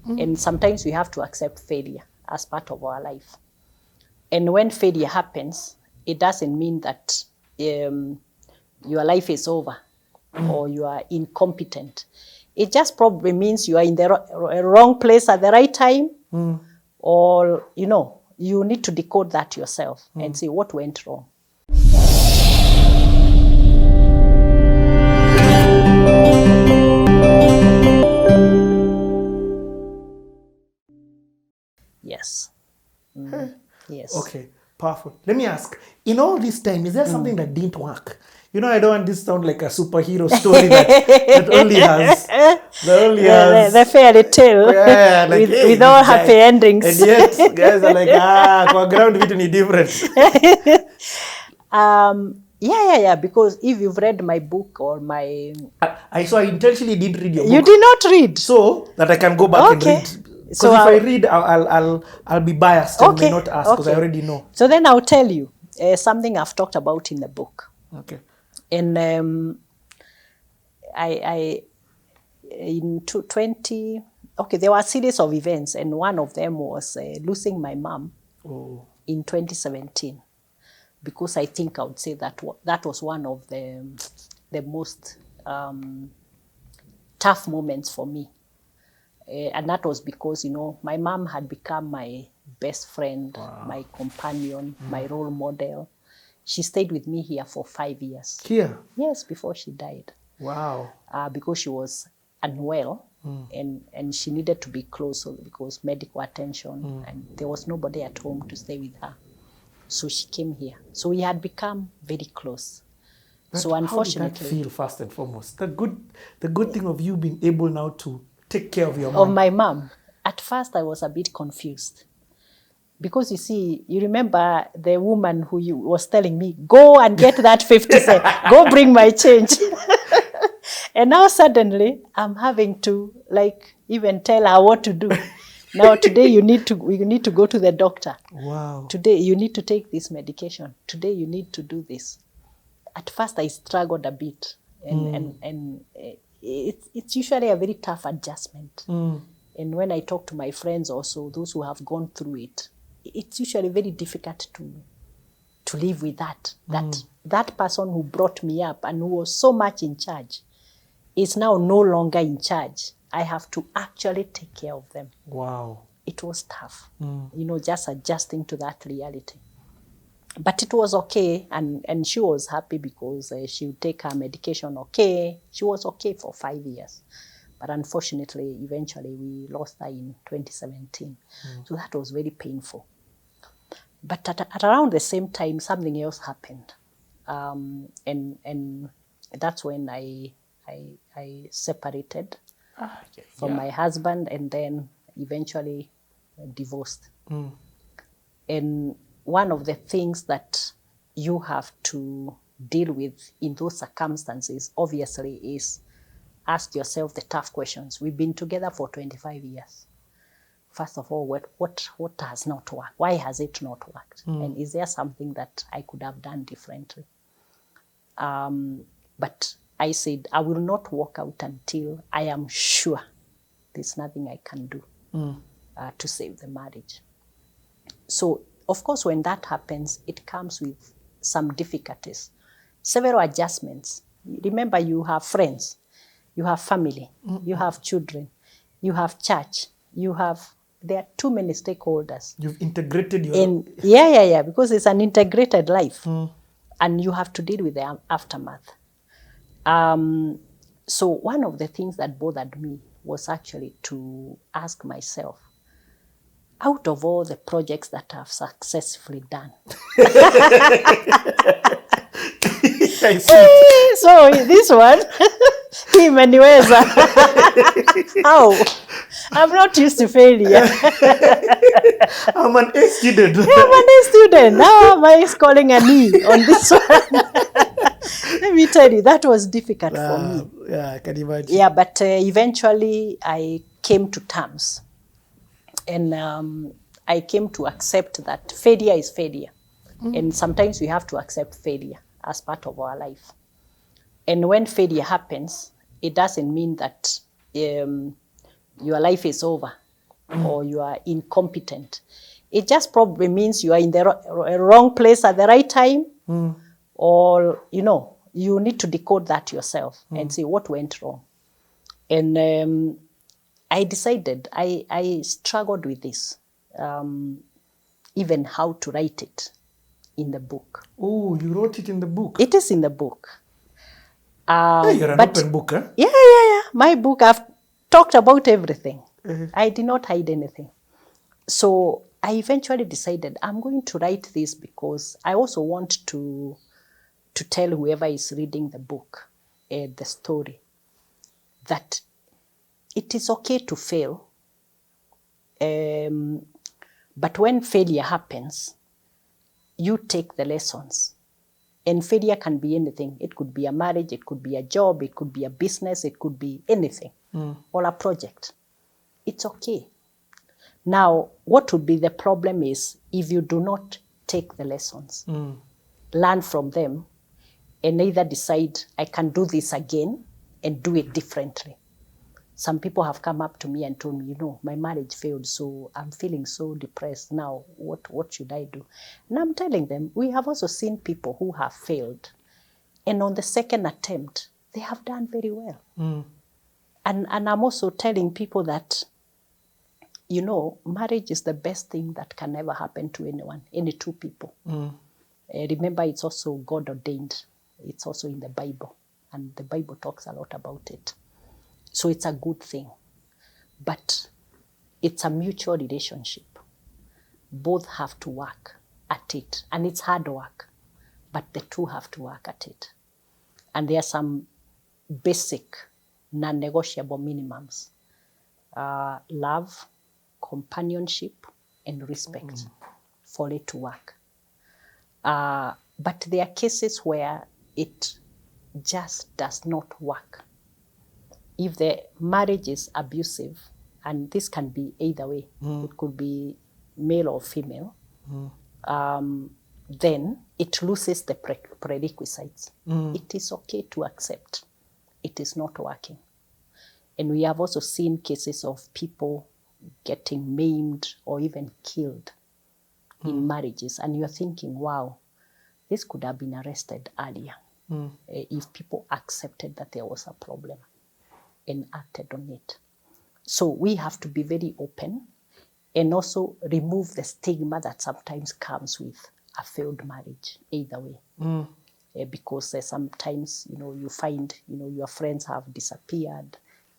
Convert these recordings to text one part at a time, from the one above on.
And sometimes we have to accept failure as part of our life. And when failure happens, it doesn't mean that your life is over or you are incompetent. It just probably means you are in the wrong place at the right time, or, you need to decode that yourself and see what went wrong. Yes. Yes. Okay, powerful. Let me ask, in all this time, is there something that didn't work? I don't want this to sound like a superhero story that only has the fairy tale with all happy endings. And yet, guys are like, kwa ground vitu ni different. Yeah, because if you've read my book or my... I intentionally didn't read your book. You did not read? So that I can go back and read. Because if I read, I'll be biased and may not ask because I already know. So then I'll tell you something I've talked about in the book. Okay. And in 20... Okay, there were a series of events, and one of them was losing my mom in 2017. Because I think I would say that was one of the most tough moments for me. And that was because, my mom had become my best friend, my companion, my role model. She stayed with me here for 5 years. Here? Yes, before she died. Wow. Because she was unwell and she needed to be close because medical attention, and there was nobody at home to stay with her. So she came here. So we had become very close. But so unfortunately, how did that feel first and foremost? The good thing of you being able now to take care of your mom. Of my mom. At first, I was a bit confused. Because you remember the woman who was telling me, go and get that 50 cents, go bring my change. And now suddenly, I'm having to even tell her what to do. Now today we need to go to the doctor. Wow. Today you need to take this medication. Today you need to do this. At first I struggled a bit, and it's usually a very tough adjustment. And when I talk to my friends also, those who have gone through it, it's usually very difficult to live with that. That person who brought me up and who was so much in charge is now no longer in charge. I have to actually take care of them. Wow. It was tough, just adjusting to that reality. But it was okay, and she was happy because she would take her medication okay. She was okay for 5 years. But unfortunately, eventually, we lost her in 2017. So that was very painful. But at around the same time, something else happened. And that's when I separated from my husband, and then eventually divorced. And one of the things that you have to deal with in those circumstances, obviously, is ask yourself the tough questions. We've been together for 25 years. First of all, what has not worked? Why has it not worked? And is there something that I could have done differently? But I said, I will not walk out until I am sure there's nothing I can do to save the marriage. So, of course, when that happens, it comes with some difficulties, several adjustments. Remember, you have friends, you have family, you have children, you have church, there are too many stakeholders. You've integrated your... Yeah, because it's an integrated life. And you have to deal with the aftermath. So one of the things that bothered me was actually to ask myself, out of all the projects that I've successfully done, I see. So this one, imeniweza. How? I'm not used to failure. I'm an A student. Yeah, I'm an A student. Now am I scoring an E on this one? Let me tell you, that was difficult for me. Yeah, I can imagine. Yeah, but eventually I came to terms. And I came to accept that failure is failure. And sometimes we have to accept failure as part of our life. And when failure happens, it doesn't mean that your life is over or you are incompetent. It just probably means you are in the wrong place at the right time, or, you need to decode that yourself and see what went wrong. And I decided, I struggled with this, even how to write it in the book. Oh, you wrote it in the book? It is in the book. Hey, you're an open book, huh? Yeah. My book, I've talked about everything. I did not hide anything. So I eventually decided I'm going to write this because I also want to tell whoever is reading the book, the story, that it is okay to fail. But when failure happens, you take the lessons. And failure can be anything. It could be a marriage, it could be a job, it could be a business, it could be anything, or a project. It's okay. Now, what would be the problem is if you do not take the lessons, learn from them, and either decide, I can do this again and do it differently. Some people have come up to me and told me, my marriage failed, so I'm feeling so depressed now. What should I do? And I'm telling them, we have also seen people who have failed. And on the second attempt, they have done very well. And I'm also telling people that, marriage is the best thing that can ever happen to anyone, any two people. Remember, it's also God ordained. It's also in the Bible. And the Bible talks a lot about it. So it's a good thing. But it's a mutual relationship. Both have to work at it. And it's hard work. But the two have to work at it. And there are some basic, non-negotiable minimums. Love, companionship, and respect for it to work. But there are cases where it just does not work. If the marriage is abusive, and this can be either way, it could be male or female, then it loses the prerequisites. It is okay to accept it is not working. And we have also seen cases of people getting maimed or even killed in marriages. And you're thinking, wow, this could have been arrested earlier if people accepted that there was a problem and acted on it. So we have to be very open and also remove the stigma that sometimes comes with a failed marriage, either way. Because sometimes, you find, your friends have disappeared,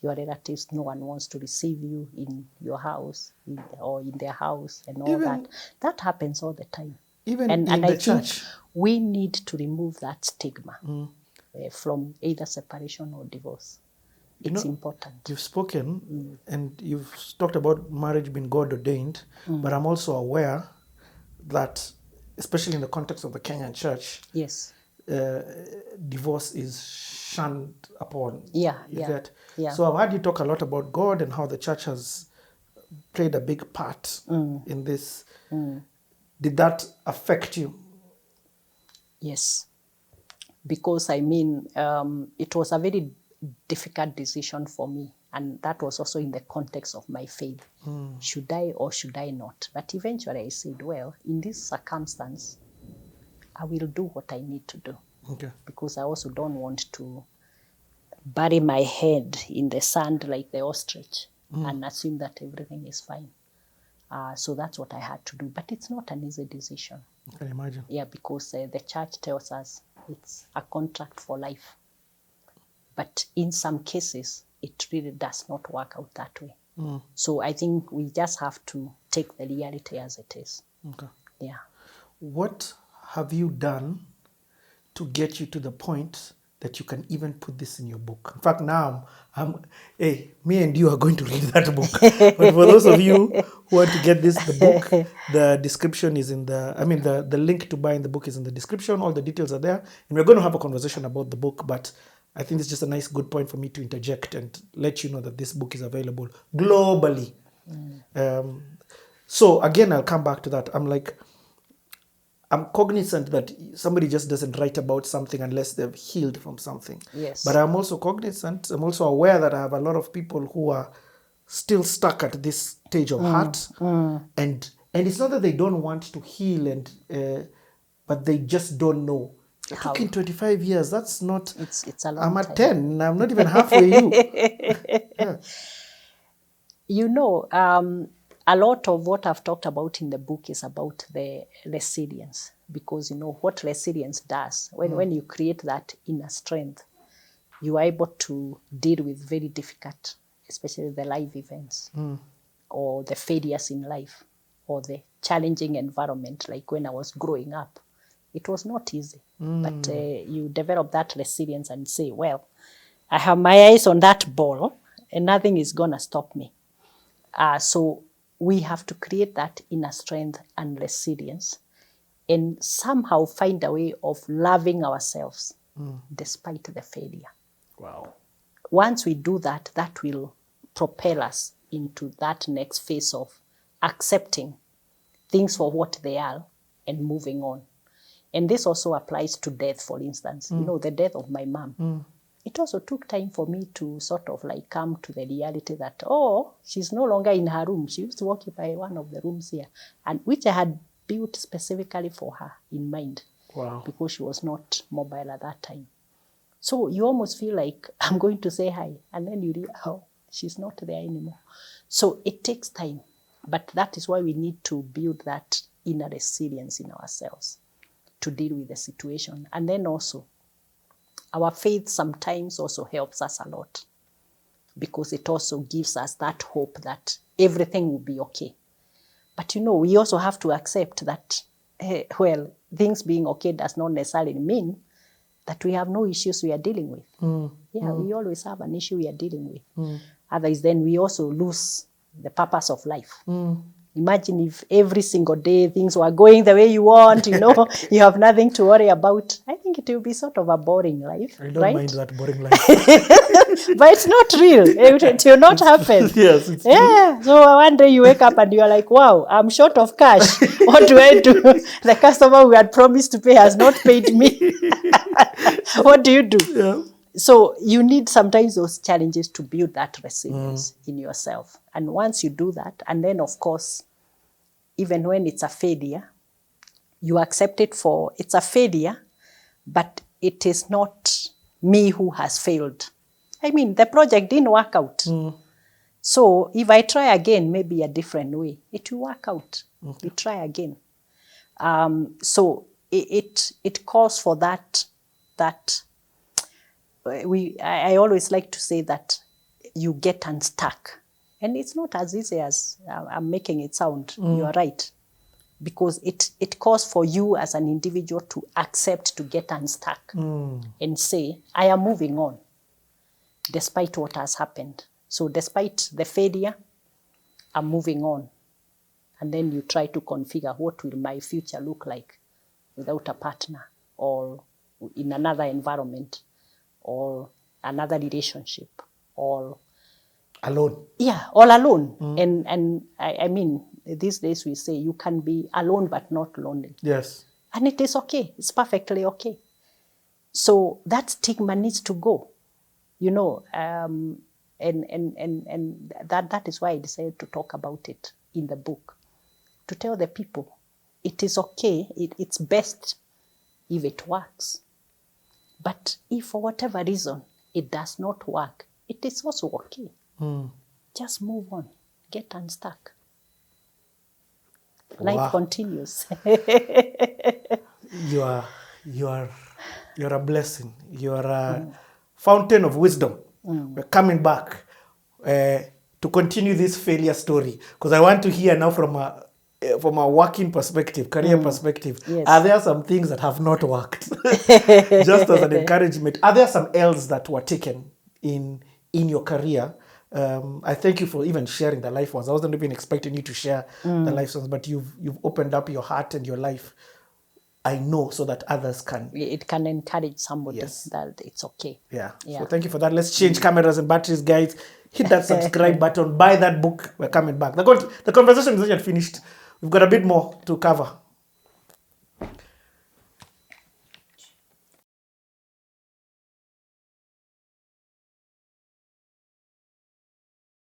your relatives, no one wants to receive you in your house or in their house and all that. That happens all the time. Even and in I the church. think we need to remove that stigma from either separation or divorce. It's important. You've spoken and you've talked about marriage being God ordained, but I'm also aware that, especially in the context of the Kenyan church, yes, divorce is shunned upon. Yeah. So I've heard you talk a lot about God and how the church has played a big part in this. Did that affect you? Yes, because it was a very difficult decision for me, and that was also in the context of my faith. Should I or should I not? But eventually I said, well, in this circumstance, I will do what I need to do. Okay. Because I also don't want to bury my head in the sand like the ostrich and assume that everything is fine. So that's what I had to do. But it's not an easy decision. I can imagine. Yeah, because the church tells us it's a contract for life. But in some cases, it really does not work out that way. So I think we just have to take the reality as it is. Okay. Yeah. What have you done to get you to the point that you can even put this in your book? In fact, now, me and you are going to read that book. But for those of you who want to get the book, the description is in the link to buying the book is in the description. All the details are there. And we're going to have a conversation about the book, but I think it's just a nice, good point for me to interject and let you know that this book is available globally. So again, I'll come back to that. I'm cognizant that somebody just doesn't write about something unless they've healed from something. Yes. But I'm also cognizant, I'm also aware that I have a lot of people who are still stuck at this stage of heart, and it's not that they don't want to heal, and but they just don't know. You're How? talking 25 years. That's not. It's a long I'm at time. 10. I'm not even halfway you. Yeah. You know, a lot of what I've talked about in the book is about the resilience, because you know what resilience does. When you create that inner strength, you are able to deal with very difficult, especially the life events or the failures in life or the challenging environment. Like when I was growing up, it was not easy, but you develop that resilience and say, well, I have my eyes on that ball and nothing is going to stop me. So we have to create that inner strength and resilience and somehow find a way of loving ourselves despite the failure. Wow. Once we do that, that will propel us into that next phase of accepting things for what they are and moving on. And this also applies to death, for instance. You know, the death of my mom. It also took time for me to sort of like come to the reality that, oh, she's no longer in her room. She used to occupy one of the rooms here, and which I had built specifically for her in mind. Wow. Because she was not mobile at that time. So you almost feel like, I'm going to say hi, and then you realize, oh, she's not there anymore. So it takes time, but that is why we need to build that inner resilience in ourselves to deal with the situation. And then also, our faith sometimes also helps us a lot, because it also gives us that hope that everything will be okay. But you know, we also have to accept that, well, things being okay does not necessarily mean that we have no issues we are dealing with. We always have an issue we are dealing with. Otherwise, then we also lose the purpose of life. Imagine if every single day things were going the way you want, you know, you have nothing to worry about. I think it will be sort of a boring life. I don't right? mind that boring life. But it's not real. It will not happen. Yes, it's Yeah. So one day you wake up and you are like, wow, I'm short of cash. What do I do? The customer we had promised to pay has not paid me. What do you do? Yeah. So you need sometimes those challenges to build that resilience in yourself. And once you do that, and then of course, even when it's a failure, you accept it for, it's a failure, but it is not me who has failed. I mean, the project didn't work out. So if I try again, maybe a different way, it will work out. You try again. So it calls for that I always like to say that you get unstuck. And it's not as easy as I'm making it sound. You are right. Because it calls for you as an individual to accept to get unstuck and say, I am moving on despite what has happened. So despite the failure, I'm moving on. And then you try to configure what will my future look like without a partner or in another environment or another relationship or alone. Yeah, all alone. And I mean, these days we say you can be alone but not lonely. Yes. And it is okay. It's perfectly okay. So that stigma needs to go, you know, and that is why I decided to talk about it in the book, to tell the people it is okay, it's best if it works. But if for whatever reason it does not work, it is also okay. Just move on, get unstuck. Life continues. You are a blessing. You are a fountain of wisdom. We're coming back to continue this failure story, because I want to hear now from a working perspective, career perspective. Yes. Are there some things that have not worked? Just as an encouragement. Are there some L's that were taken in your career? I thank you for even sharing the life ones. I wasn't even expecting you to share the life ones, but you've opened up your heart and your life, I know, so that others can. It can encourage somebody. Yes. That it's okay. Yeah. So thank you for that. Let's change cameras and batteries, guys. Hit that subscribe button. Buy that book. We're coming back. The conversation is not yet finished. We've got a bit more to cover.